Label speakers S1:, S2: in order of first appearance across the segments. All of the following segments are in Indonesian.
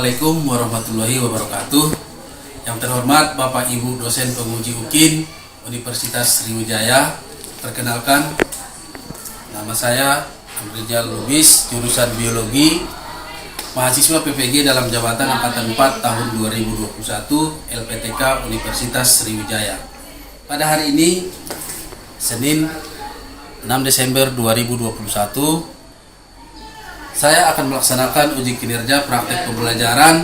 S1: Assalamualaikum warahmatullahi wabarakatuh. Yang terhormat Bapak Ibu dosen penguji UKIN Universitas Sriwijaya. Perkenalkan, nama saya Amrizal Lubis, jurusan Biologi, mahasiswa PPG dalam jabatan Angkatan 4 tahun 2021 LPTK Universitas Sriwijaya. Pada hari ini, Senin 6 Desember 2021, saya akan melaksanakan uji kinerja praktek pembelajaran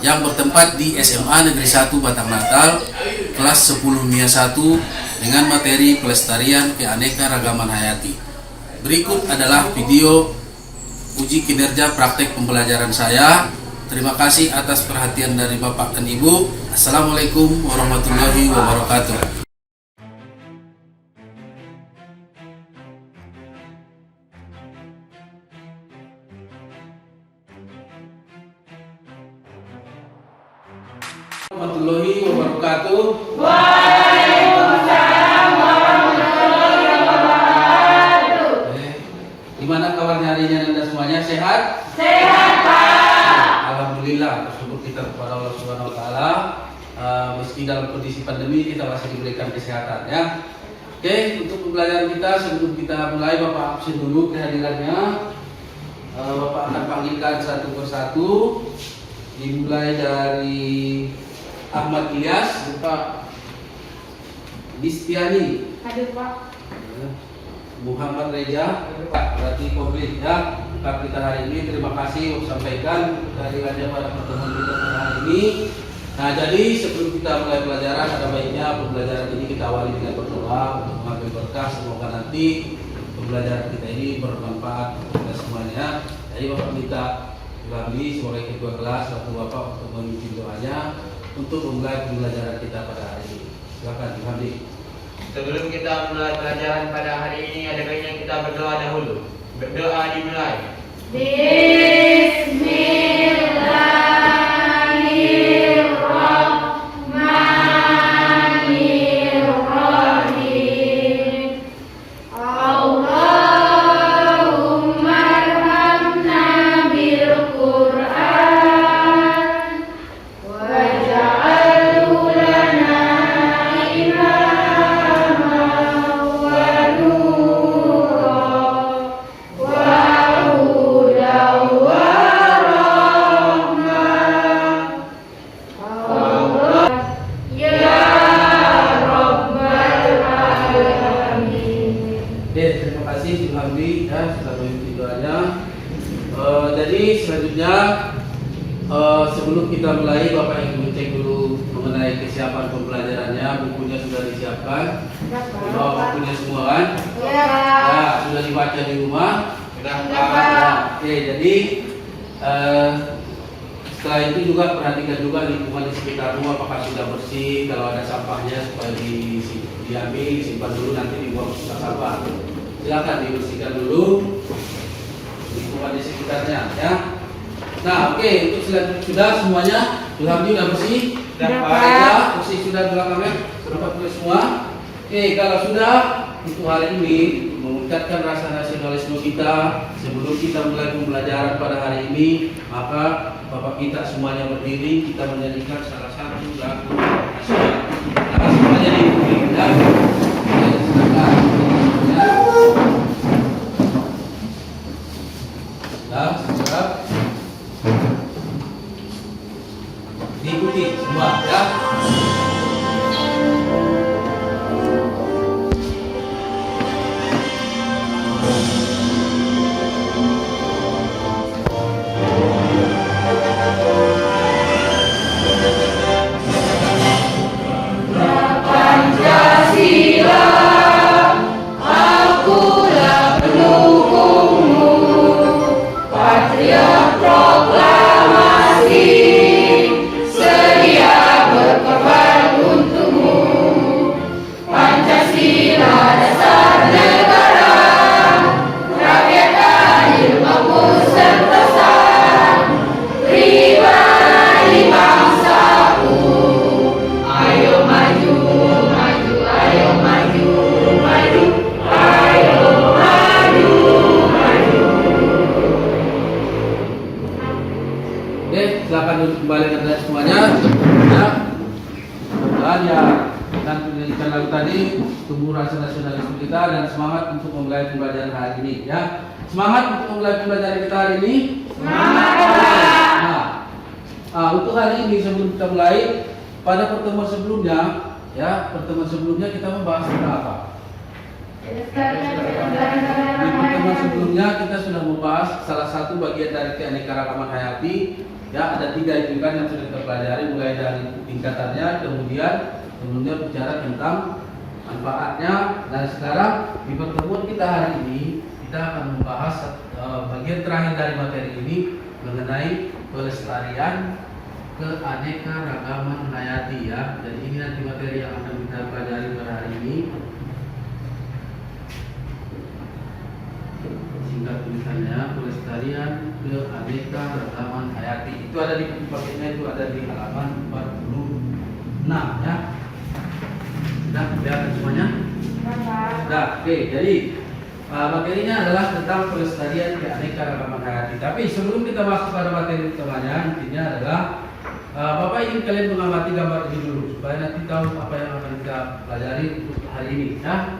S1: yang bertempat di SMA Negeri 1 Batang Natal, kelas 10 MIA 1 dengan materi pelestarian keanekaragaman hayati. Berikut adalah video uji kinerja praktek pembelajaran saya. Terima kasih atas perhatian dari Bapak dan Ibu. Assalamualaikum warahmatullahi wabarakatuh. Warahmatullahi wabarakatuh.
S2: Waalaikumsalam warahmatullahi wabarakatuh.
S1: Gimana kabarnya hari ini Anda semuanya? Sehat?
S2: Sehat, Pak.
S1: Alhamdulillah, bersyukur kita kepada Allah Subhanahu wa taala. Meski dalam kondisi pandemi kita masih diberikan kesehatan ya. Oke, untuk pembelajaran kita sebelum kita mulai Bapak absen dulu kehadirannya. Bapak akan panggilkan satu persatu. Dimulai dari Ahmad Ilyas, Pak Listiani,
S2: Hadir, Pak.
S1: Muhammad Reza, Pak, berarti komplit ya. Pak kita hari ini terima kasih untuk sampaikan kehadirannya pada pertemuan kita pada hari ini. Nah, jadi sebelum kita mulai pelajaran, ada baiknya pembelajaran ini kita awali dengan berdoa untuk mengambil berkah. Semoga nanti pembelajaran kita ini bermanfaat untuk kita semuanya. Jadi Bapak minta kami sebagai ketua kelas waktu Bapak untuk memimpin doanya untuk memulai pembelajaran kita pada hari ini. Silakan, Hamdi.
S3: Sebelum kita mulai pelajaran pada hari ini, ada baiknya kita berdoa dahulu. Berdoa dimulai.
S2: Bismillahirrahmanirrahim. Allahumma arhamna bil Qur'an waj'alhu lana imaman wa nuran wa hudan wa rahmah. Allah ya Rabbal alamin.
S1: Oke, terima kasih Ibu Hamdi ya sudah memimpin doanya. Jadi selanjutnya sebelum kita mulai Bapak Ibu cek dulu mengenai kesiapan pembelajarannya. Bukunya sudah disiapkan. Bawa bukunya semua kan?
S2: Ya.
S1: Ya, sudah dibaca di rumah.
S3: Sudah,
S2: Sudah,
S3: Pak.
S2: Pak.
S1: Oke, jadi setelah itu juga perhatikan juga lingkungan di sekitar rumah apakah sudah bersih. Kalau ada sampahnya supaya diambil, disimpan dulu, nanti dibuang ke sampah. Silakan dibersihkan dulu lingkungan di sekitarnya ya. Nah, oke, untuk selanjutnya sudah semuanya. Alhamdulillah sudah bersih.
S3: Sudah,
S2: Sudah,
S3: Pak.
S2: Pak.
S1: Bersih sudah di belakangnya. Sudah tulis semua. Oke, kalau sudah untuk hari ini mengucapkan rasa nasionalisme kita sebelum kita mulai pembelajaran pada hari ini, maka Bapak kita semuanya berdiri, kita menyanyikan salah satu lagu nasional. Maka semuanya diikuti ya. Oke, silakan. Ya, siap. Diikuti semua ya. dan pendidikan lalu tadi tumbuh rasa nasionalisme kita dan semangat untuk memulai pembelajaran hari ini ya. Semangat untuk memulai pembelajaran kita hari ini. Semangat. Nah, untuk hari ini sebelum kita mulai, pada pertemuan sebelumnya ya, kita membahas tentang apa? Di pertemuan sebelumnya kita sudah membahas salah satu bagian dari keanekaragaman hayati. Ya, ada 3 itu kan yang sudah kita pelajari, mulai dari tingkatannya, kemudian bicara tentang manfaatnya. Dan sekarang di pertemuan kita hari ini kita akan membahas bagian terakhir dari materi ini mengenai pelestarian keanekaragaman hayati ya. Jadi ini nanti materi yang akan kita pelajari pada hari ini. Singkat tulisannya pelestarian keanekaragaman hayati. Itu ada di buku paketnya, itu ada di halaman 46 ya. Sudah kelihatan semuanya? Sudah. Oke, jadi materinya adalah tentang pelestarian keanekaragaman hayati. Tapi sebelum kita masuk pada materi utamanya, intinya adalah Bapak ingin kalian mengamati gambar ini dulu supaya nanti tahu apa yang akan kita pelajari untuk hari ini ya.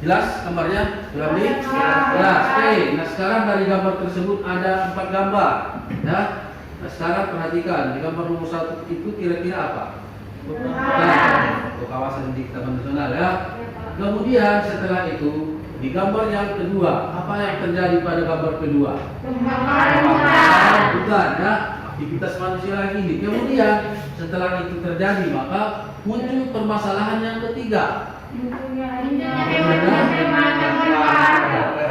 S1: Jelas gambarnya? Jelas? Jelas. Oke. Nah, sekarang dari gambar tersebut ada 4 gambar ya. Nah, sekarang perhatikan di gambar nomor 1 itu kira-kira apa? Untuk kawasan di Taman Nasional ya. Kemudian setelah itu di gambar yang kedua, apa yang terjadi pada gambar kedua? Bukan ya, aktivitas manusia lagi ini. Kemudian setelah itu terjadi maka muncul permasalahan yang ketiga.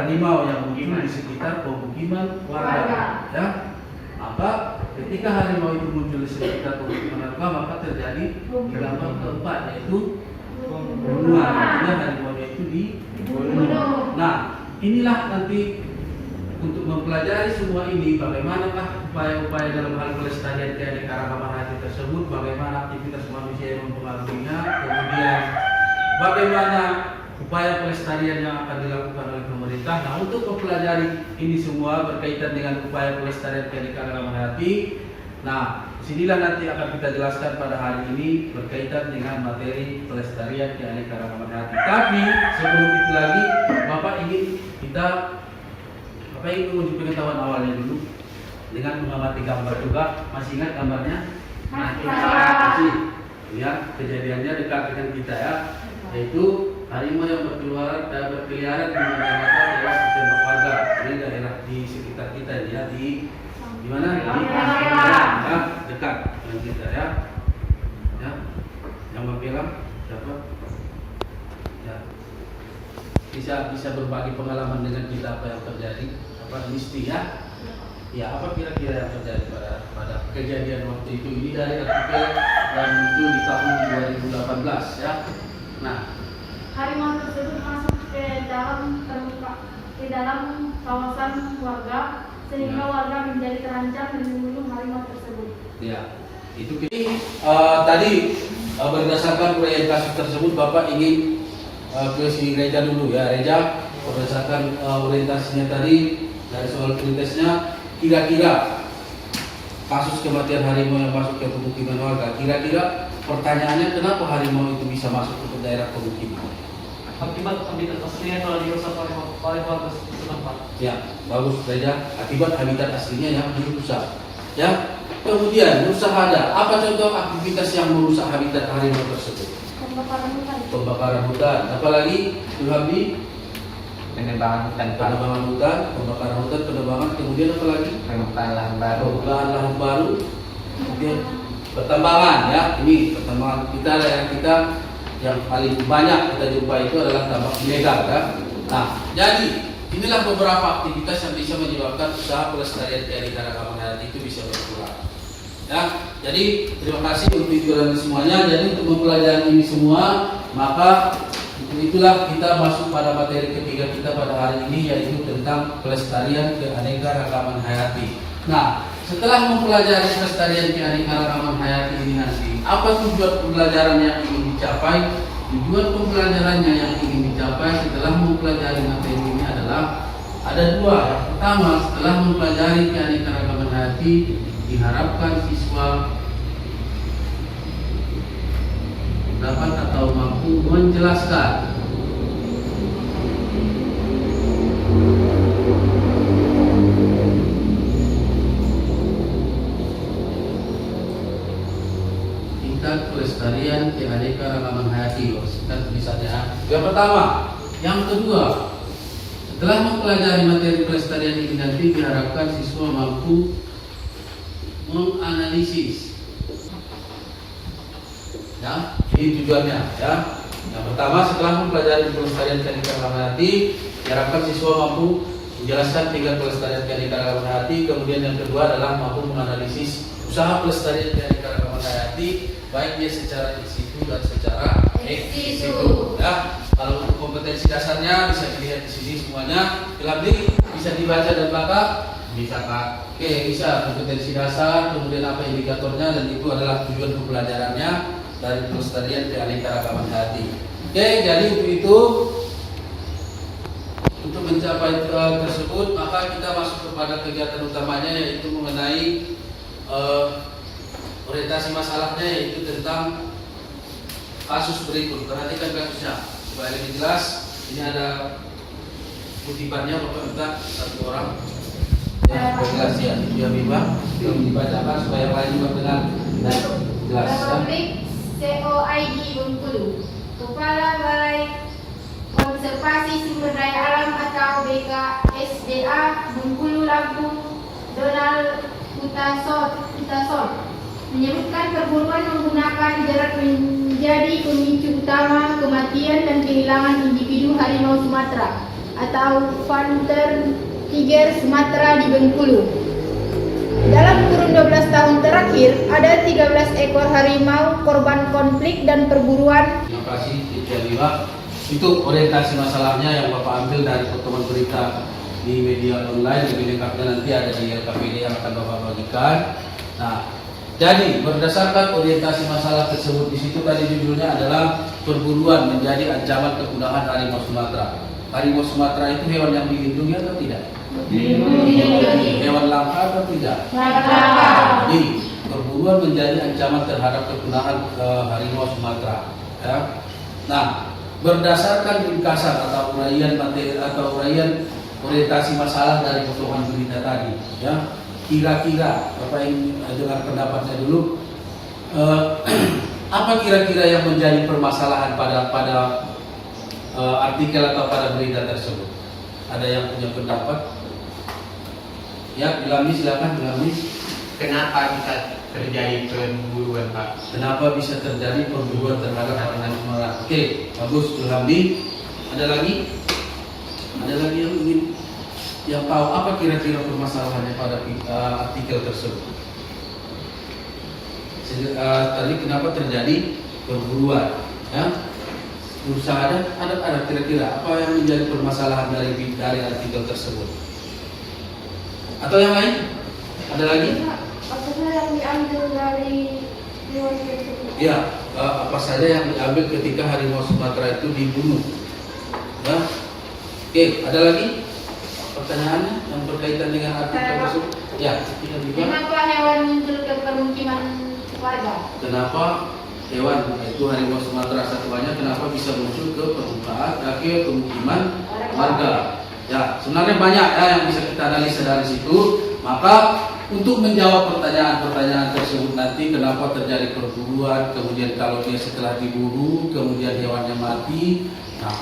S1: Harimau yang muncul di sekitar pemukiman warga ya. Maka ketika harimau itu muncul di sekitar pemukiman warga maka terjadi di gambar keempat yaitu pembunuhan. Artinya harimau itu dibunuh. Nah, inilah nanti untuk mempelajari semua ini, bagaimanakah upaya-upaya dalam hal pelestarian keanekaragaman hayati tersebut, bagaimana aktivitas manusia yang mempengaruhinya, kemudian bagaimana upaya pelestarian yang akan dilakukan oleh pemerintah. Nah, untuk mempelajari ini semua berkaitan dengan upaya pelestarian keanekaragaman hayati. Nah, disinilah nanti akan kita jelaskan pada hari ini berkaitan dengan materi pelestarian keanekaragaman hayati. Tapi sebelum itu lagi, Bapak ingin menguji pengetahuan awalnya dulu dengan mengamati gambar juga. Masih ingat gambarnya? Masih. Ya, kejadiannya dekat dengan kita ya, yaitu harimau yang berkeliaran di mana-mana tewas ditembak warga. Ini daerah di sekitar kita ya, di mana? Ya, dekat dengan kita ya. Ya, yang membilang siapa? Ya, bisa berbagi pengalaman dengan kita apa yang terjadi. Apa mesti ya? Ya, apa kira-kira yang terjadi pada kejadian waktu itu? Ini dari artikel yang muncul di tahun 2018 ya. Nah,
S2: harimau tersebut masuk ke dalam kawasan warga sehingga warga menjadi terancam dan membunuh harimau tersebut.
S1: Ya, itu tadi berdasarkan proyek kasus tersebut Bapak ingin ke si Reja dulu ya. Reja, berdasarkan orientasinya tadi dari soal prioritasnya, kira-kira kasus kematian harimau yang masuk ke pemukiman warga, kira-kira pertanyaannya kenapa harimau itu bisa masuk ke daerah pemukiman?
S4: Akibat habitat aslinya kalau dirusak oleh warga setempat.
S1: Ya, bagus Reja. Akibat habitat aslinya yang dirusak. Ya. Kemudian rusak ada. Apa contoh aktivitas yang merusak habitat harimau tersebut? Pembakaran hutan. Apalagi Ilhamdi?
S4: Penebangan
S1: Penebangan hutan, kemudian apa lagi?
S4: Pembukaan lahan
S1: baru, kemudian pertambangan ya. Ini pertambangan kita yang paling banyak kita jumpa itu adalah tambang ilegal ya. Nah, jadi inilah beberapa aktivitas yang bisa menyebabkan usaha pelestarian keanekaragaman hayati itu bisa berkurang. Ya, jadi terima kasih untuk hiburan semuanya. Jadi untuk mempelajari ini semua, maka itulah kita masuk pada materi ketiga kita pada hari ini, yaitu tentang pelestarian keanekaragaman hayati. Nah, setelah mempelajari pelestarian keanekaragaman hayati ini nanti, apa tujuan pembelajaran yang ingin dicapai? Tujuan pembelajarannya yang ingin dicapai setelah mempelajari materi ini adalah ada 2. Yang pertama, setelah mempelajari keanekaragaman hayati, diharapkan siswa dapat atau mampu menjelaskan. Tingkat pelestarian keanekaragaman hayati. Kita tulisannya. Yang pertama, yang kedua, setelah mempelajari materi pelestarian ini nanti diharapkan siswa mampu menganalisis. Ya, ini tujuannya. Ya, yang pertama setelah mempelajari pelestarian keanekaragaman hayati, diharapkan siswa mampu menjelaskan tingkat pelestarian keanekaragaman hayati. Kemudian yang kedua adalah mampu menganalisis usaha pelestarian keanekaragaman hayati, baik dia secara in situ dan secara ex situ. Ya, kalau untuk kompetensi dasarnya bisa dilihat di sini semuanya. Lebih bisa dibaca dan belakang.
S3: Bisa Pak.
S1: Oke, bisa kompetensi dasar, kemudian apa indikatornya, dan itu adalah tujuan pembelajarannya dari pelestarian keanekaragaman hayati. Oke, jadi untuk itu, untuk mencapai tersebut, maka kita masuk kepada kegiatan utamanya, yaitu mengenai orientasi masalahnya, yaitu tentang kasus berikut. Perhatikan kasusnya supaya lebih jelas. Ini ada kutipannya, Bapak minta satu orang. Ya, jelas ya, dia Bima, belum dibacakan supaya lain juga dengar dan jelas.
S2: Republik COID Bengkulu, Kepala Balai Konservasi Sumber Daya Alam atau BKSDA Bengkulu Lampung, Donald Utason menyebutkan perburuan menggunakan jerat menjadi pemicu utama kematian dan kehilangan individu harimau Sumatera atau Panther Tiger Sumatera di Bengkulu. Dalam kurun 12 tahun terakhir, ada 13 ekor harimau korban konflik dan perburuan.
S1: Terima kasih, Bima. Itu orientasi masalahnya yang Bapak ambil dari pertemuan berita di media online. Lebih lengkapnya nanti ada di LKPD yang akan Bapak bagikan. Nah, jadi berdasarkan orientasi masalah tersebut, di situ tadi judulnya adalah perburuan menjadi ancaman kepunahan harimau Sumatera. Harimau Sumatera itu hewan yang dilindungi atau tidak?
S2: Dilindungi.
S1: Hewan langka atau tidak?
S2: Langka.
S1: Jadi perburuan menjadi ancaman terhadap kepunahan harimau Sumatera. Ya. Nah, berdasarkan ringkasan atau uraian materi atau uraian orientasi masalah dari potongan berita tadi, ya, kira-kira Bapak ingin dengar pendapatnya dulu. Apa kira-kira yang menjadi permasalahan pada artikel atau pada berita tersebut? Ada yang punya pendapat? Ya, Bilami silakan, Bilami.
S3: Kenapa bisa terjadi pemburuan Pak?
S1: Kenapa bisa terjadi perburuan terhadap harimau Sumatera? Oke, bagus, Bilami. Ada lagi? Ada lagi yang ingin yang tahu apa kira-kira permasalahannya pada artikel tersebut? Tadi kenapa terjadi perburuan? Ya, usaha ada kira-kira apa yang menjadi permasalahan dari artikel tersebut? Atau yang lain? Ada lagi?
S2: Apakah yang diambil dari hewan tersebut?
S1: Ya, apa saja yang diambil ketika harimau Sumatera itu dibunuh? Ya. Oke, ada lagi pertanyaannya yang berkaitan dengan artikel tersebut? Ya,
S2: Kenapa hewan muncul ke permukiman warga?
S1: Kenapa hewan yaitu harimau Sumatera satuannya kenapa bisa muncul ke permukaan ke pemukiman warga? Ya, sebenarnya banyak ya yang bisa kita analisa dari situ. Maka untuk menjawab pertanyaan-pertanyaan tersebut nanti, kenapa terjadi perburuan, kemudian kalau dia setelah diburu, kemudian hewannya mati. Nah,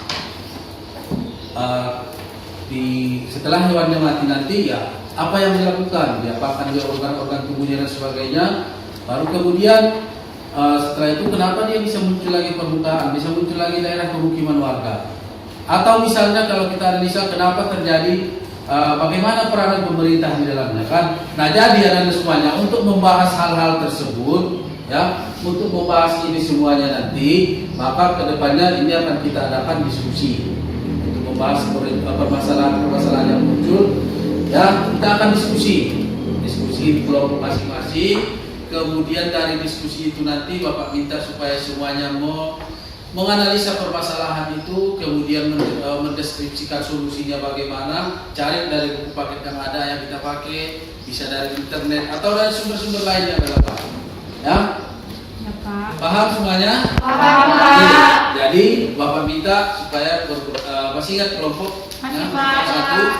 S1: setelah hewannya mati nanti ya apa yang dilakukan? Diapakan dia organ-organ tubuhnya dan sebagainya. Baru kemudian setelah itu kenapa dia bisa muncul lagi permukaan, bisa muncul lagi daerah pemukiman warga? Atau misalnya kalau kita analisa kenapa terjadi, bagaimana peranan pemerintah di dalamnya kan? Nah, jadi ada semuanya untuk membahas hal-hal tersebut, ya, untuk membahas ini semuanya nanti, maka kedepannya ini akan kita adakan diskusi untuk membahas permasalahan yang muncul. Ya, kita akan diskusi di kelompok masing-masing. Kemudian dari diskusi itu nanti Bapak minta supaya semuanya menganalisa permasalahan itu, kemudian mendeskripsikan solusinya bagaimana, cari dari buku paket yang ada yang kita pakai, bisa dari internet atau dari sumber-sumber lainnya adalah Pak. Ya?
S2: Ya Pak.
S1: Paham semuanya?
S2: Paham Pak.
S1: Oke, Jadi Bapak minta supaya masih ingat kelompok
S2: Masih,
S1: ya,
S2: Pak.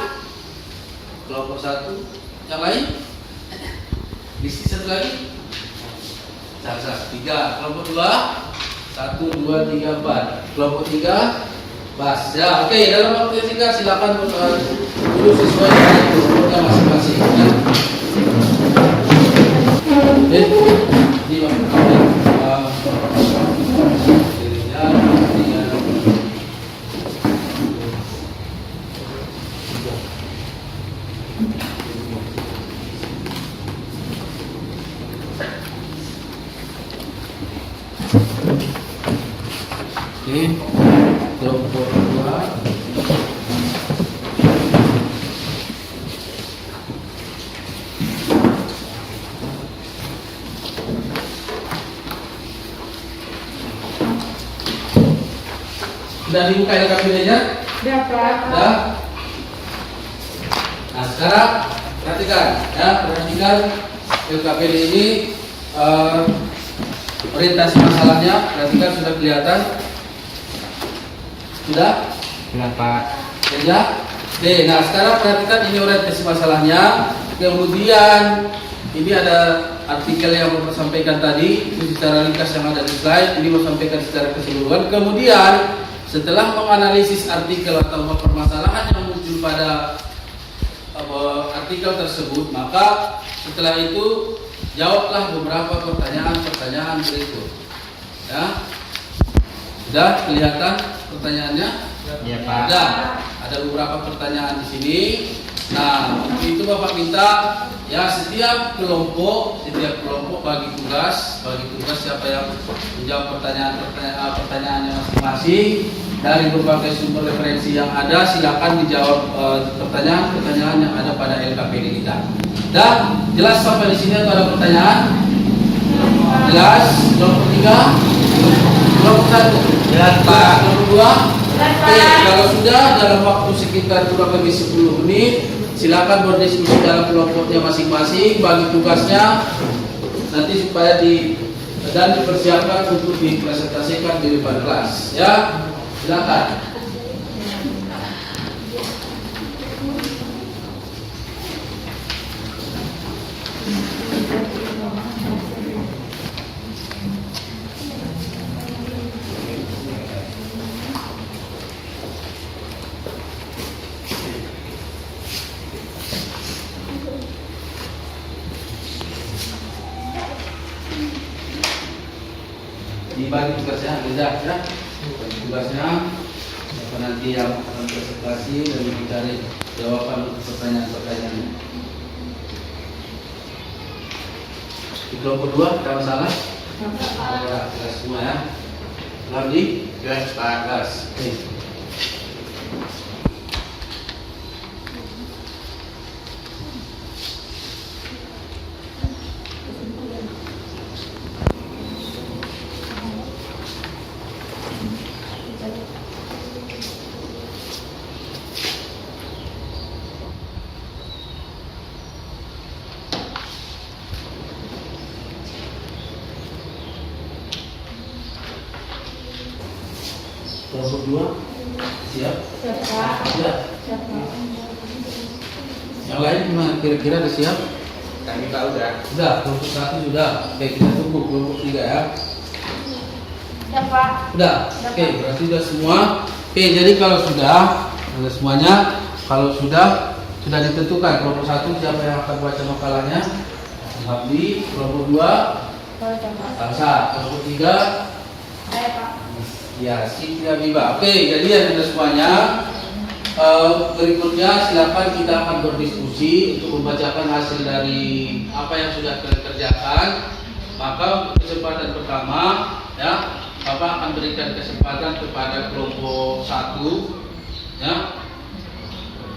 S1: kelompok satu, yang lain? Isi satu lagi? Satu, tiga. Kelompok dua, 1, 2, 3, 4. Kelompok tiga, bas. Ya, oke. Dalam waktu yang singkat silakan dulu sesuai dengan kelompoknya masing-masing. Ya. Oke. Ini Oke, kelompok dua. Sudah dibuka LKPD-nya?
S2: Sudah, Pak.
S1: Sudah. Nah, sekarang perhatikan ya, perhatikan LKPD ini orientasi masalahnya, perhatikan sudah kelihatan. Sudah?
S3: Sudah Pak.
S1: Ya. Oke, nah sekarang perhatikan ini orientasi masalahnya. Kemudian ini ada artikel yang mau sampaikan tadi, itu secara ringkas yang ada di slide. Ini mau sampaikan secara keseluruhan. Kemudian setelah menganalisis artikel atau permasalahan yang muncul pada artikel tersebut, maka setelah itu jawablah beberapa pertanyaan-pertanyaan berikut. Ya, sudah kelihatan pertanyaannya?
S3: Iya Pak.
S1: Sudah. Ada beberapa pertanyaan di sini. Nah, untuk itu Bapak minta ya setiap kelompok bagi tugas siapa yang menjawab pertanyaannya masing-masing dari berbagai sumber referensi yang ada, silakan dijawab pertanyaan-pertanyaan yang ada pada LKPD kita. Dan jelas sampai di sini atau ada pertanyaan? Jelas. Kelompok 3, kelompok 1.
S3: Jelas Pak.
S1: Kelompok 2. Oke, kalau sudah dalam waktu sekitar kurang lebih 10 menit, silakan berdiskusi dalam kelompoknya masing-masing, bagi tugasnya nanti supaya dan dipersiapkan untuk dipresentasikan di depan kelas. Ya, silakan. Dibagi tugasnya beda ya. Bagi tugasnya apa nanti yang akan presentasi dan mencari jawaban untuk pertanyaan-pertanyaan. Di kelompok 2 ada masalah? Ya, jelas semua ya. Lagi?
S3: Jelas Pak.
S1: Jelas. Oke. Kelompok 2 siap? Siap. Yang lain gimana? Kira-kira udah siap?
S3: Kami Pak udah.
S1: Sudah, kelompok 1 sudah. Oke, kita tunggu kelompok 3 ya.
S2: Ya, Pak.
S1: Sudah. Oke, berarti sudah semua. Oke, jadi kalau sudah semuanya, kalau sudah ditentukan kelompok 1 siapa yang akan baca makalahnya? Habdi. Kelompok 2 Salsa. Kelompok 3
S2: Saya, Pak.
S1: ya, Siti Biba. Oke, jadi yang sudah semuanya. Berikutnya silakan kita akan berdiskusi untuk membacakan hasil dari apa yang sudah kalian kerjakan. Maka untuk kesempatan pertama ya, Bapak akan berikan kesempatan kepada kelompok 1 ya.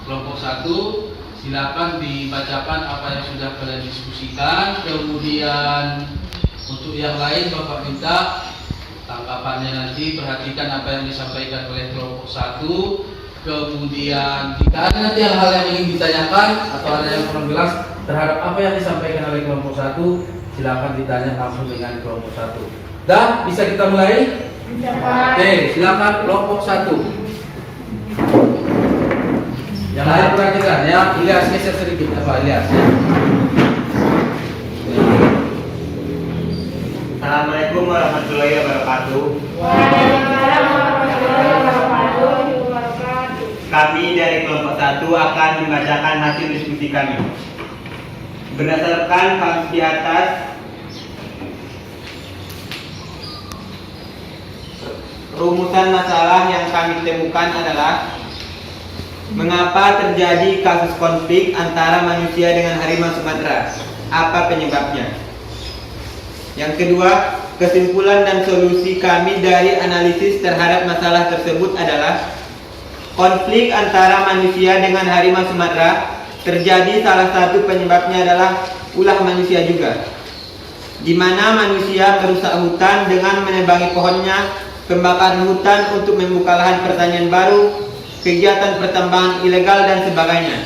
S1: Kelompok 1 silakan dibacakan apa yang sudah kalian diskusikan. Kemudian untuk yang lain Bapak minta tanggapannya nanti, perhatikan apa yang disampaikan oleh kelompok 1. Kemudian jika ada nanti hal-hal yang ingin ditanyakan atau ada yang kurang jelas terhadap apa yang disampaikan oleh kelompok 1, silakan ditanya langsung dengan kelompok 1. Dan bisa kita mulai? Oke, silakan kelompok 1. Yang lain perhatikan ya, Ilyas geser sedikit apa Ilyas ya.
S3: Assalamualaikum warahmatullahi wabarakatuh.
S2: Waalaikumsalam warahmatullahi wabarakatuh.
S3: Kami dari kelompok 1 akan membacakan hasil diskusi kami. Berdasarkan kasus di atas, rumusan masalah yang kami temukan adalah mengapa terjadi kasus konflik antara manusia dengan harimau Sumatera? Apa penyebabnya? Yang kedua, kesimpulan dan solusi kami dari analisis terhadap masalah tersebut adalah konflik antara manusia dengan harimau Sumatera terjadi, salah satu penyebabnya adalah ulah manusia juga, di mana manusia merusak hutan dengan menebangi pohonnya, pembakaran hutan untuk membuka lahan pertanian baru, kegiatan pertambangan ilegal dan sebagainya.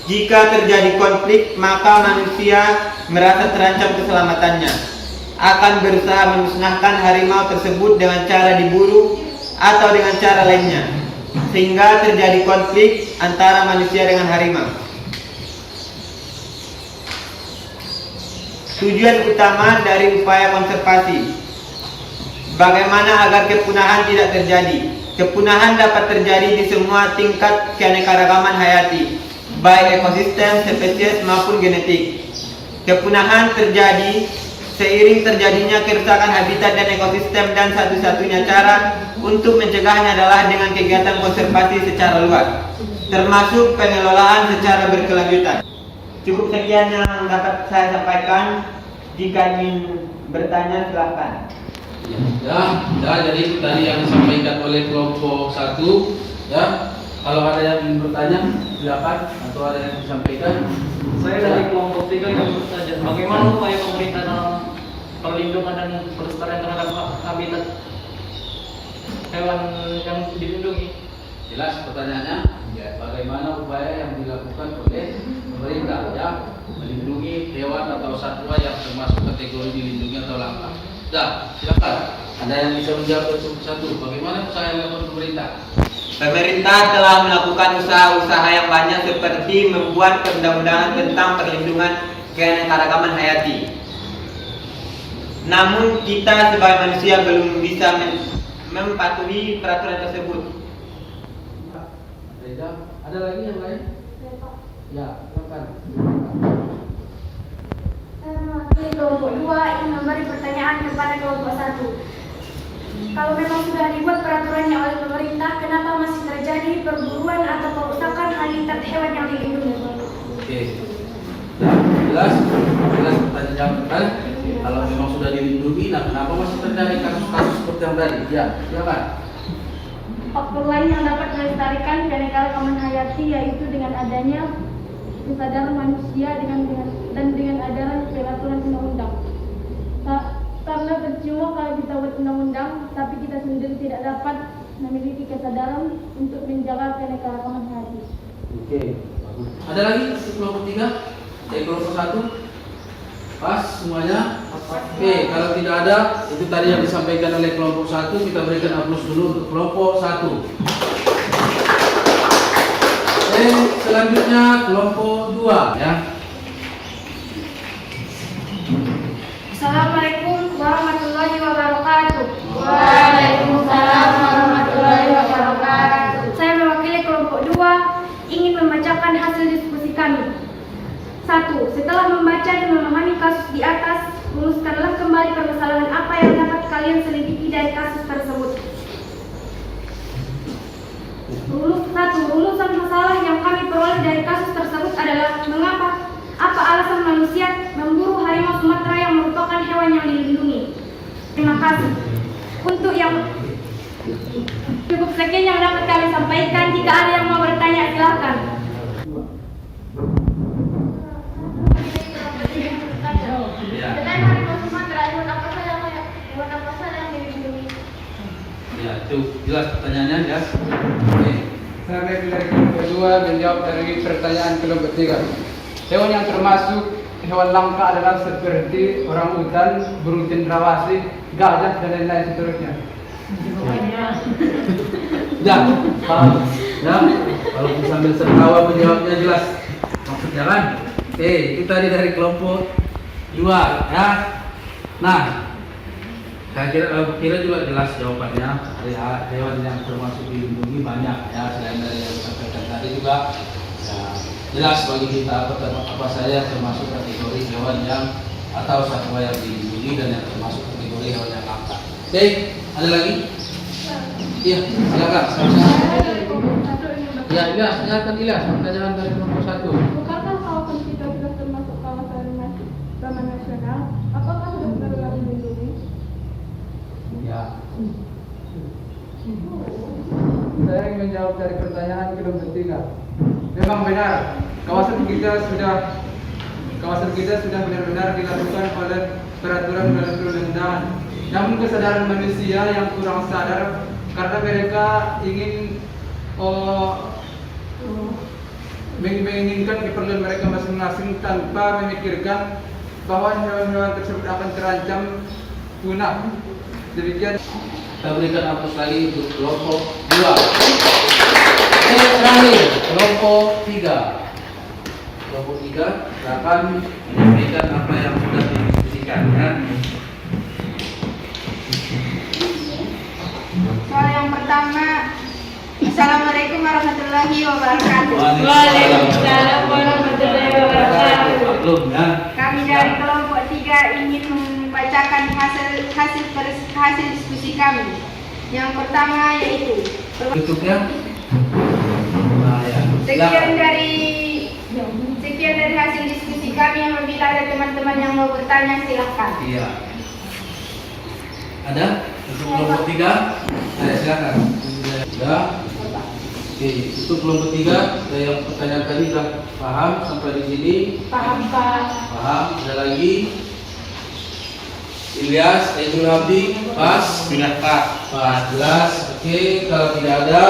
S3: Jika terjadi konflik, maka manusia merasa terancam keselamatannya, akan berusaha memusnahkan harimau tersebut dengan cara diburu atau dengan cara lainnya, sehingga terjadi konflik antara manusia dengan harimau. Tujuan utama dari upaya konservasi: bagaimana agar kepunahan tidak terjadi. Kepunahan dapat terjadi di semua tingkat keanekaragaman hayati, baik ekosistem, spesies maupun genetik. Kepunahan terjadi seiring terjadinya kerusakan habitat dan ekosistem, dan satu-satunya cara untuk mencegahnya adalah dengan kegiatan konservasi secara luas, termasuk pengelolaan secara berkelanjutan. Cukup sekian yang dapat saya sampaikan. Jika ingin bertanya silahkan.
S1: Ya, jadi itu tadi yang disampaikan oleh kelompok 1 ya. Kalau ada yang ingin bertanya silakan, atau ada yang disampaikan.
S4: Saya dari kelompok 3 yang bertanya, bagaimana upaya pemerintah dalam perlindungan dan pelestarian terhadap habitat hewan yang dilindungi?
S1: Jelas pertanyaannya? Ya. Bagaimana upaya yang dilakukan oleh pemerintah ya melindungi hewan atau satwa yang termasuk kategori dilindungi atau langka? Dah, silakan. Ada yang bisa menjawab satu. Bagaimana usaha yang dilakukan pemerintah?
S3: Pemerintah telah melakukan usaha-usaha yang banyak, seperti membuat undang-undangan tentang perlindungan keanekaragaman hayati. Namun kita sebagai manusia belum bisa mematuhi peraturan tersebut.
S1: Ada lagi yang lain? Ya, silakan.
S2: Mewakili kelompok 2 ingin memberi pertanyaan kepada kelompok 1. Kalau memang sudah dibuat peraturannya oleh pemerintah, kenapa masih terjadi perburuan atau perusakan habitat hewan yang dilindungi?
S1: Oke. Ya, jelas pertanyaan kan? Kalau memang sudah dilindungi, nah kenapa masih terjadi kasus-kasus seperti yang tadi? Ya, silakan.
S2: Faktor lain yang dapat melestarikan keanekaragaman hayati yaitu dengan adanya kesadaran manusia dan dengan adanya peraturan undang-undang. Karena percuma kalau kita buat undang-undang, tapi kita sendiri tidak dapat memiliki kesadaran untuk menjaga keanekaragaman hayati.
S1: Oke, bagus. Ada lagi kelompok 3? Dari kelompok 1? Pas semuanya? Oke, kalau tidak ada, itu tadi yang disampaikan oleh kelompok 1, kita berikan aplaus dulu untuk kelompok 1. Selanjutnya kelompok 2 ya.
S2: Assalamualaikum warahmatullahi wabarakatuh.
S5: Waalaikumsalam warahmatullahi wabarakatuh.
S2: Saya mewakili kelompok 2 ingin membacakan hasil diskusi kami. 1. Setelah membaca dan memahami kasus di atas, rumuskanlah kembali permasalahan apa yang dapat kalian selidiki dari kasus tersebut. 1. Rumusan masalah yang kami peroleh dari kasus tersebut adalah apa alasan manusia memburu harimau Sumatera yang merupakan hewan yang dilindungi. Terima kasih. Untuk yang cukup sekian yang dapat kami sampaikan. Jika ada yang mau bertanya silakan. Dengan harimau Sumatera, hewan apa saja yang dilindungi?
S1: Ya, itu jelas pertanyaannya ya. Oke.
S6: Saya dari kelompok 2 menjawab dari pertanyaan kelompok 3. Hewan yang termasuk hewan langka adalah seperti orang hutan, burung cendrawasih, gajah dan lain-lain seterusnya.
S1: Ya, paham. Ya, kalau sambil tertawa menjawabnya jelas maksudnya kan. Oke, itu tadi dari kelompok 2 ya. Nah, saya kira juga jelas jawabannya. Ada hewan yang termasuk dilindungi banyak ya, selain dari yang disampaikan tadi juga ya, jelas bagi kita apa saja termasuk kategori hewan yang atau satwa yang dilindungi dan yang termasuk kategori hewan yang langka. Oke, ada lagi? Iya, silakan. Ya, Ilyas, silakan Ilyas. Pertanyaan dari nomor 1.
S2: Bukankah kawasan kita sudah termasuk kawasan taman nasional? Apakah sudah benar-benar dilindungi?
S1: Ya.
S6: Saya ingin menjawab dari pertanyaan kedua ketiga. Memang benar, kawasan kita sudah benar-benar dilakukan oleh peraturan perundang-undangan. Namun kesadaran manusia yang kurang sadar karena mereka ingin menginginkan keperluan mereka masing-masing tanpa memikirkan bahwa hewan-hewan tersebut akan terancam punah. Demikian.
S1: Kita berikan aplaus lagi untuk kelompok 2. Terakhir, kelompok 3. Kelompok 3 akan memberikan apa yang sudah didiskusikan ya.
S5: Soal yang pertama, Assalamualaikum warahmatullahi wabarakatuh.
S2: Waalaikumsalam warahmatullahi wabarakatuh.
S1: Maklum ya.
S5: Kami dari kelompok 3 ingin membacakan hasil diskusi kami. Yang pertama yaitu
S1: Tutupnya. Nah, ya.
S5: sekian dari hasil diskusi kami. Apabila ada teman-teman yang mau bertanya silahkan.
S1: Iya. Ada? Untuk kelompok 3? Silakan. Ya. Oke, untuk kelompok 3 yang pertanyaan tadi sudah paham sampai di sini?
S2: Paham Pak.
S1: Paham. Ada lagi? Ilyas, Aidul Habib, pas? Sudah Pak. Pas, jelas. Oke, kalau tidak ada.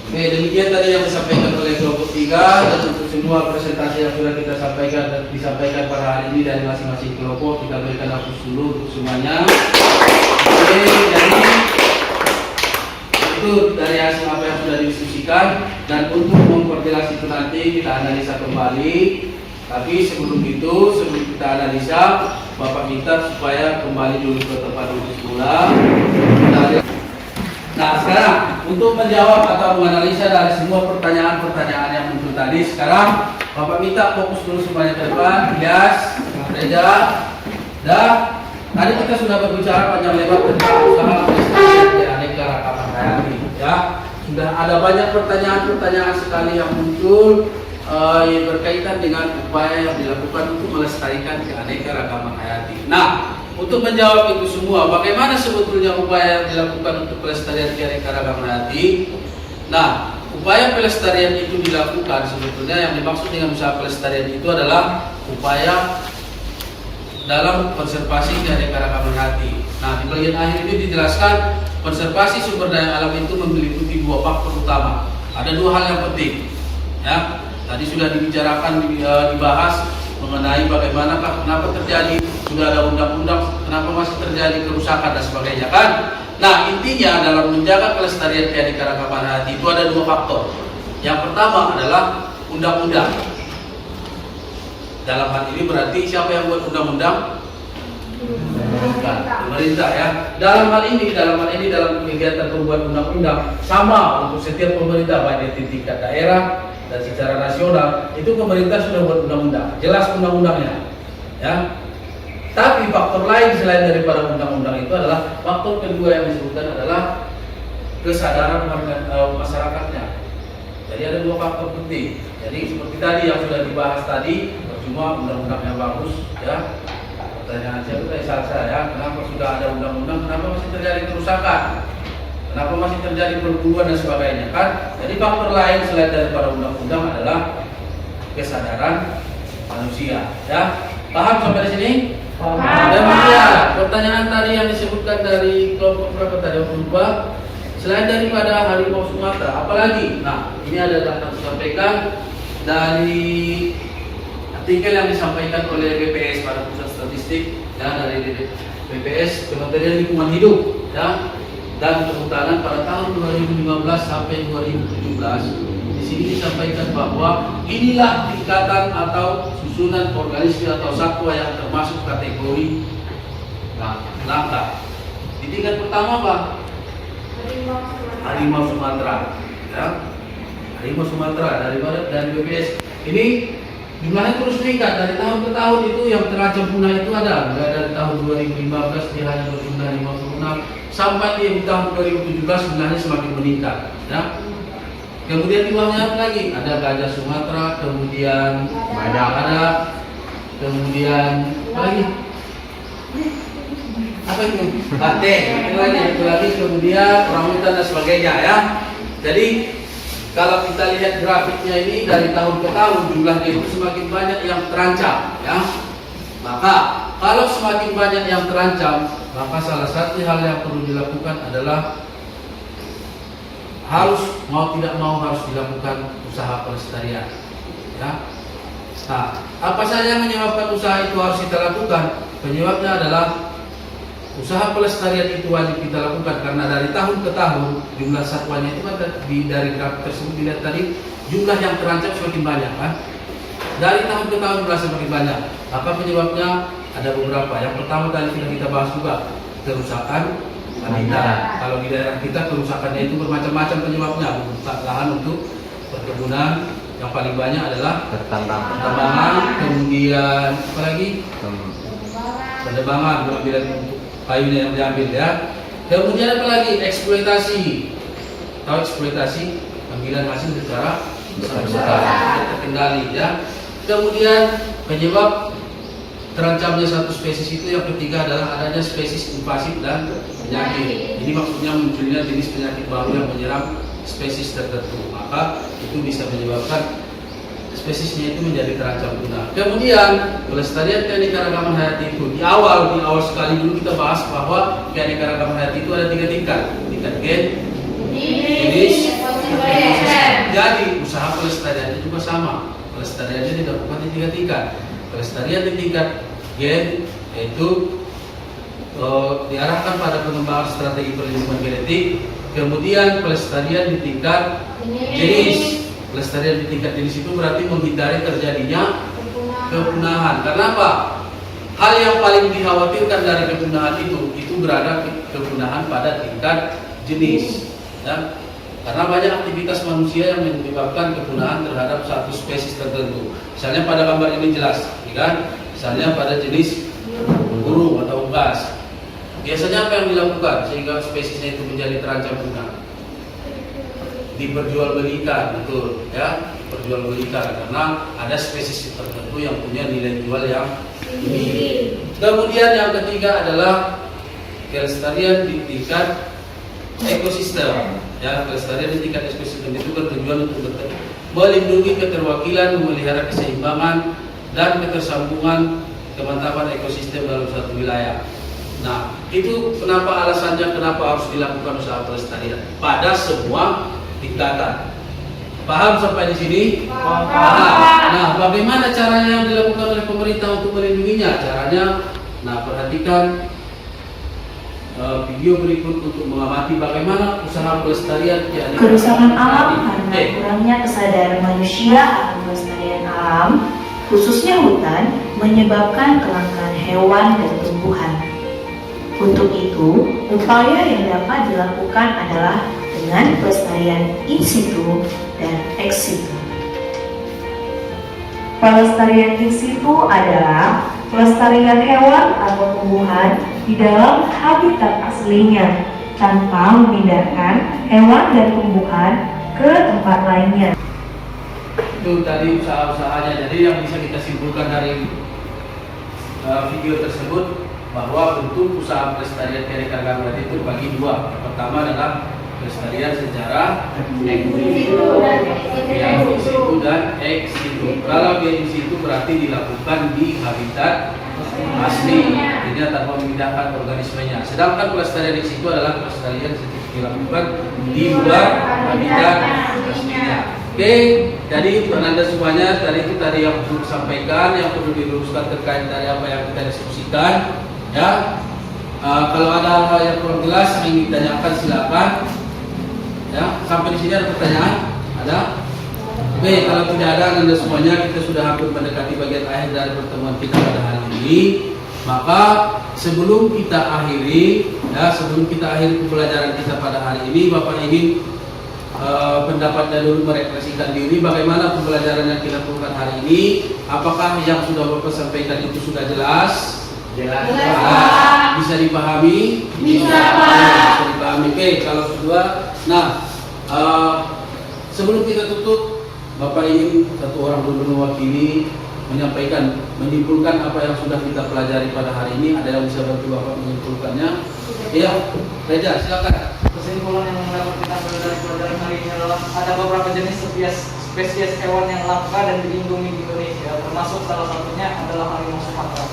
S1: Oke, demikian tadi yang disampaikan oleh kelompok 3 dan untuk semua presentasi yang sudah kita sampaikan dan disampaikan pada hari ini dari masing-masing kelompok, kita berikan hapus dulu untuk semuanya. Oke, jadi itu dari hasil apa yang sudah didiskusikan dan untuk memperjelas itu nanti kita analisa kembali. Tapi sebelum kita analisa, Bapak minta supaya kembali dulu ke tempat duduk semula. Nah, sekarang untuk menjawab atau menganalisa dari semua pertanyaan-pertanyaan yang muncul tadi, sekarang Bapak minta fokus dulu semuanya ke depan. Ilyas, Reza, dah. Tadi kita sudah berbicara panjang lebar tentang usaha prestasi aneka rakaman hayati. Ya, sudah ada banyak pertanyaan-pertanyaan sekali yang muncul yang berkaitan dengan upaya yang dilakukan untuk melestarikan keanekaragaman hayati. Nah, untuk menjawab itu semua, bagaimana sebetulnya upaya yang dilakukan untuk pelestarian keanekaragaman hayati? Nah, upaya pelestarian itu dilakukan sebetulnya yang dimaksud dengan usaha pelestarian itu adalah upaya dalam konservasi keanekaragaman hayati. Nah, di bagian akhir itu dijelaskan konservasi sumber daya alam itu meliputi 2 faktor utama. Ada 2 hal yang penting. Ya, tadi sudah dibicarakan, dibahas mengenai bagaimanakah kenapa terjadi, sudah ada undang-undang, kenapa masih terjadi kerusakan dan sebagainya kan. Nah, intinya dalam menjaga kelestarian keanekaragaman hayati itu ada 2 faktor. Yang pertama adalah undang-undang. Dalam hal ini berarti siapa yang buat undang-undang? Pemerintah ya. Dalam hal ini dalam kegiatan pembuat undang-undang sama untuk setiap pemerintah baik di tingkat daerah dan secara nasional itu pemerintah sudah buat undang-undang, jelas undang-undangnya. Ya. Tapi faktor lain selain daripada undang-undang itu adalah faktor kedua yang disebutkan adalah kesadaran masyarakatnya. Jadi ada 2 faktor penting. Jadi seperti tadi yang sudah dibahas tadi, cuma undang-undangnya bagus ya. Pertanyaan saya ya, kenapa sudah ada undang-undang, kenapa masih terjadi kerusakan? Kenapa masih terjadi perburuan dan sebagainya kan? Jadi faktor lain selain daripada undang-undang adalah kesadaran manusia ya. Paham sampai di sini?
S2: Paham.
S1: Demikian pertanyaan tadi yang disebutkan dari kelompok berapa tadi aku lupa. Selain daripada harimau Sumatera, apalagi? Nah, ini ada data disampaikan dari artikel yang disampaikan oleh BPS pada pusat statistik ya, dari BPS Kementerian Lingkungan Hidup ya, dan Kehutanan pada tahun 2015 sampai 2017. Di sini disampaikan bahwa inilah tingkatan atau susunan organisme atau satwa yang termasuk kategori langka. Di tingkat pertama Pak, harimau Sumatera ya. Harimau Sumatera dari BPS ini jumlahnya terus meningkat dari tahun ke tahun. Itu yang terancam punah itu ada mulai dari tahun 2015 dia hanya berjumlah 56 sampai di tahun 2017 jumlahnya semakin meningkat ya. Kemudian di bawahnya apa lagi? Ada gajah Sumatera, kemudian badak ada, kemudian apa lagi? Apa itu? Banteng, itu lagi, kemudian orangutan dan sebagainya ya. Jadi kalau kita lihat grafiknya ini dari tahun ke tahun jumlahnya itu semakin banyak yang terancam ya. Maka kalau semakin banyak yang terancam, maka salah satu hal yang perlu dilakukan adalah harus mau tidak mau harus dilakukan usaha pelestarian ya. Nah, apa saja yang menyebabkan usaha itu harus kita lakukan? Penyebabnya adalah usaha pelestarian itu wajib kita lakukan karena dari tahun ke tahun jumlah satwanya itu kan dari grafik tersebut dilihat tadi jumlah yang terancam semakin banyak kan. Dari tahun ke tahun jumlah semakin banyak. Apa penyebabnya? Ada beberapa. Yang pertama tadi sudah kita bahas juga, kerusakan habitat. Kalau di daerah kita kerusakannya itu bermacam-macam penyebabnya. Merusak lahan untuk perkebunan, yang paling banyak adalah pertambangan, kemudian apa lagi? Penebangan, pengambilan untuk kayunya yang diambil ya. Kemudian apa lagi? Eksploitasi. Tahu eksploitasi? Ambilan hasil secara besar-besaran, terkendali ya. Kemudian penyebab terancamnya satu spesies itu yang ketiga adalah adanya spesies invasif dan penyakit. Ini maksudnya munculnya jenis penyakit baru yang menyerang spesies tertentu. Maka itu bisa menyebabkan spesiesnya itu menjadi terancam punah. Kemudian pelestarian keanekaragaman hayati itu di awal sekali dulu kita bahas bahwa keanekaragaman hayati itu ada 3 tingkat. Tingkat gen, jenis, jadi usaha pelestariannya juga sama. Pelestariannya dilakukan di 3 tingkat. Pelestarian di tingkat gen yaitu diarahkan pada pengembangan strategi perlindungan genetik. Kemudian pelestarian di tingkat jenis. Pelestarian di tingkat jenis itu berarti menghindari terjadinya kepunahan. Kenapa? Hal yang paling dikhawatirkan dari kepunahan itu berada kepunahan pada tingkat jenis. Ya? Karena banyak aktivitas manusia yang menyebabkan kepunahan terhadap satu spesies tertentu. Misalnya pada gambar ini jelas, ya kan? Misalnya pada jenis burung atau unggas. Biasanya apa yang dilakukan sehingga spesiesnya itu menjadi terancam punah? Diperjualbelikan, betul ya, diperjualbelikan karena ada spesies tertentu yang punya nilai jual yang tinggi. Kemudian yang ketiga adalah kelestarian di tingkat ekosistem. Ya, kelestarian di tingkat ekosistem itu bertujuan untuk melindungi keterwakilan, memelihara keseimbangan dan ketersambungan kemantapan ekosistem dalam satu wilayah. Nah, itu kenapa alasannya kenapa harus dilakukan usaha pelestarian pada semua tingkatan. Paham sampai di sini? Paham. Nah, bagaimana caranya yang dilakukan oleh pemerintah untuk melindunginya? Caranya, nah perhatikan video berikut untuk mengamati bagaimana usaha pelestarian
S7: kerusakan alam karena kurangnya kesadaran manusia akan pelestarian alam, khususnya hutan, menyebabkan kelangkaan hewan dan tumbuhan. Untuk itu, upaya yang dapat dilakukan adalah dengan pelestarian in situ dan ex situ. Pelestarian in situ adalah pelestarian hewan atau tumbuhan di dalam habitat aslinya tanpa memindahkan hewan dan tumbuhan ke tempat lainnya.
S1: Itu tadi usaha-usahanya. Jadi yang bisa kita simpulkan dari video tersebut bahwa bentuk usaha pelestarian keanekaragaman itu bagi 2. Yang pertama adalah pelestarian secara in situ dan ex situ. Kalau in situ berarti dilakukan di habitat asli, tidak tanpa memindahkan organismenya. Sedangkan pelestarian ex situ adalah pelestarian yang dilakukan di luar habitat aslinya. Oke, jadi untuk Anda semuanya tadi yang perlu disampaikan, yang perlu diluruskan terkait dari apa yang kita diskusikan, ya. Kalau ada hal yang kurang jelas yang ingin ditanyakan silakan. Ya, sampai di sini ada pertanyaan? Ada? Oke, kalau tidak ada Anda semuanya, kita sudah hampir mendekati bagian akhir dari pertemuan kita pada hari ini. Maka sebelum kita akhiri, ya, sebelum kita akhiri pembelajaran kita pada hari ini, Bapak ingin pendapatnya dulu merefleksikan diri bagaimana pembelajaran yang kita lakukan hari ini. Apakah yang sudah Bapak sampaikan itu sudah jelas?
S3: Jelas.
S1: Bisa dipahami?
S2: Bisa, Pak.
S1: Bisa dipahami. Oke, kalau kedua, nah sebelum kita tutup, Bapak ingin satu orang dulu mewakili menyampaikan, menyimpulkan apa yang sudah kita pelajari pada hari ini. Ada yang bisa bantu Bapak menyimpulkannya? Iya, Reja, silakan.
S4: Kesimpulan yang dapat kita ambil dari pelajaran hari ini adalah ada beberapa jenis spesies hewan yang langka dan dilindungi di Indonesia, termasuk salah satunya adalah harimau Sumatera.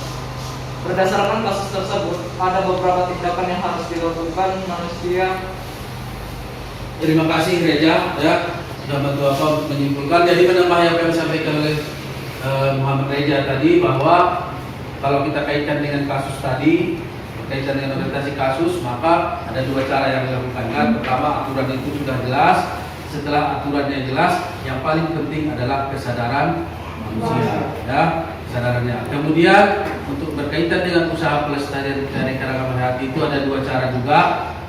S4: Berdasarkan kasus tersebut, ada beberapa tindakan yang harus dilakukan manusia.
S1: Terima kasih Reja, ya sudah bantu apa untuk menyimpulkan. Jadi menambah apa yang disampaikan oleh Muhammad Reja tadi, bahwa kalau kita kaitkan dengan kasus tadi, berkaitan dengan orientasi kasus, maka ada dua cara yang dilakukan. Kan? Pertama, aturan itu sudah jelas. Setelah aturannya jelas, yang paling penting adalah kesadaran manusia, ya kesadarannya. Kemudian untuk berkaitan dengan usaha pelestarian keanekaragaman hayati itu ada dua cara juga,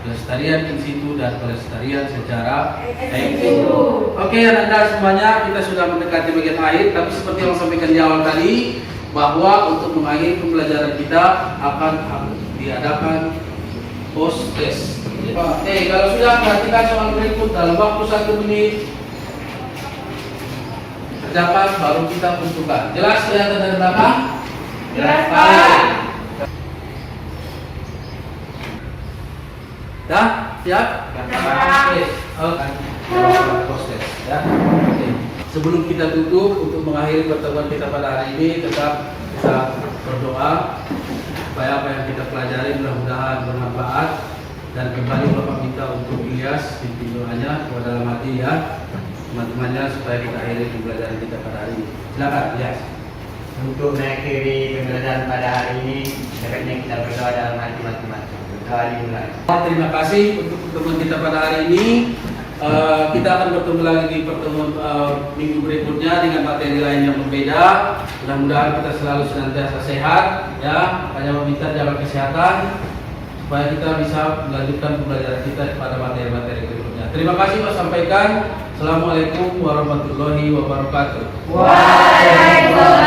S1: pelestarian in situ dan pelestarian secara ex situ. Oke, Anda semuanya, kita sudah mendekati bagian akhir, tapi seperti yang saya sampaikan di awal tadi, bahwa untuk mengakhiri pembelajaran kita akan diadakan post test. Oke, kalau sudah perhatikan soal berikut dalam waktu 1 menit. Kerjakan baru kita tentukan. Jelas kelihatan dari belakang?
S2: Jelas, Pak.
S1: Dah? Siap? Oke. Post test, ya. Oke. Sebelum kita tutup, untuk mengakhiri pertemuan kita pada hari ini, tetap kita berdoa supaya apa yang kita pelajari mudah-mudahan bermanfaat. Dan kembali Bapak minta untuk Ilyas pimpin doanya kepada dalam hati, ya teman-temannya, supaya kita akhiri pembelajaran kita pada hari ini. Silakan Ilyas.
S3: Untuk mengakhiri pembelajaran pada hari ini, sebaiknya kita berdoa dalam hati masing-masing. Berdoa dimulai.
S1: Terima kasih untuk pertemuan kita pada hari ini. Kita akan bertemu lagi di pertemuan minggu berikutnya dengan materi lain yang berbeda. Mudah-mudahan kita selalu senantiasa sehat, ya. Hanya meminta jaga kesehatan supaya kita bisa melanjutkan pembelajaran kita pada materi-materi berikutnya. Terima kasih Pak sampaikan. Assalamualaikum warahmatullahi wabarakatuh.
S2: Waalaikumsalam.